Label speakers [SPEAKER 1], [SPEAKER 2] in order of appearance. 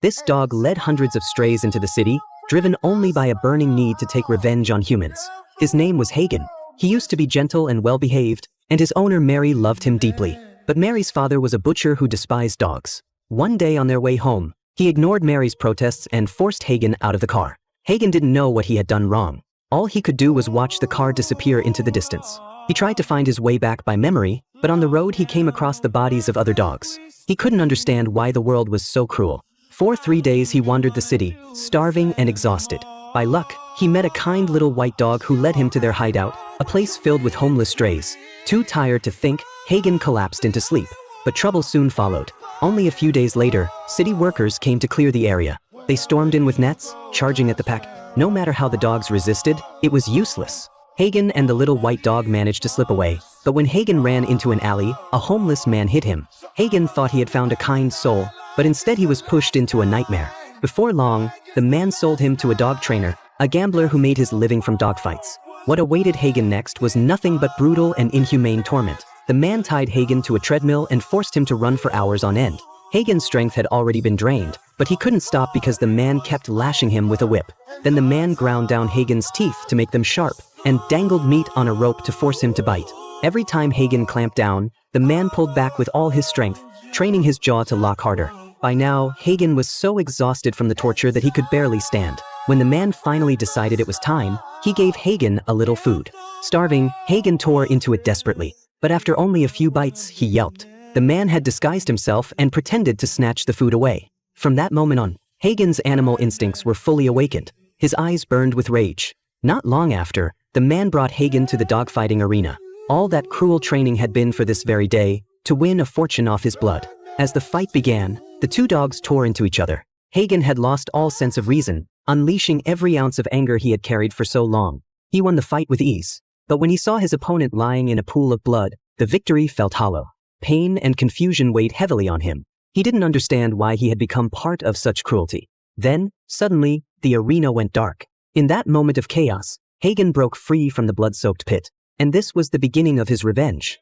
[SPEAKER 1] This dog led hundreds of strays into the city, driven only by a burning need to take revenge on humans. His name was Hagen. He used to be gentle and well-behaved, and his owner Mary loved him deeply. But Mary's father was a butcher who despised dogs. One day on their way home, he ignored Mary's protests and forced Hagen out of the car. Hagen didn't know what he had done wrong. All he could do was watch the car disappear into the distance. He tried to find his way back by memory, but on the road he came across the bodies of other dogs. He couldn't understand why the world was so cruel. For 3 days he wandered the city, starving and exhausted. By luck, he met a kind little white dog who led him to their hideout, a place filled with homeless strays. Too tired to think, Hagen collapsed into sleep. But trouble soon followed. Only a few days later, city workers came to clear the area. They stormed in with nets, charging at the pack. No matter how the dogs resisted, it was useless. Hagen and the little white dog managed to slip away, but when Hagen ran into an alley, a homeless man hit him. Hagen thought he had found a kind soul, but instead he was pushed into a nightmare. Before long, the man sold him to a dog trainer, a gambler who made his living from dogfights. What awaited Hagen next was nothing but brutal and inhumane torment. The man tied Hagen to a treadmill and forced him to run for hours on end. Hagen's strength had already been drained, but he couldn't stop because the man kept lashing him with a whip. Then the man ground down Hagen's teeth to make them sharp, and dangled meat on a rope to force him to bite. Every time Hagen clamped down, the man pulled back with all his strength, training his jaw to lock harder. By now, Hagen was so exhausted from the torture that he could barely stand. When the man finally decided it was time, he gave Hagen a little food. Starving, Hagen tore into it desperately. But after only a few bites, he yelped. The man had disguised himself and pretended to snatch the food away. From that moment on, Hagen's animal instincts were fully awakened. His eyes burned with rage. Not long after, the man brought Hagen to the dogfighting arena. All that cruel training had been for this very day, to win a fortune off his blood. As the fight began, the two dogs tore into each other. Hagen had lost all sense of reason, unleashing every ounce of anger he had carried for so long. He won the fight with ease. But when he saw his opponent lying in a pool of blood, the victory felt hollow. Pain and confusion weighed heavily on him. He didn't understand why he had become part of such cruelty. Then, suddenly, the arena went dark. In that moment of chaos, Hagen broke free from the blood-soaked pit. And this was the beginning of his revenge.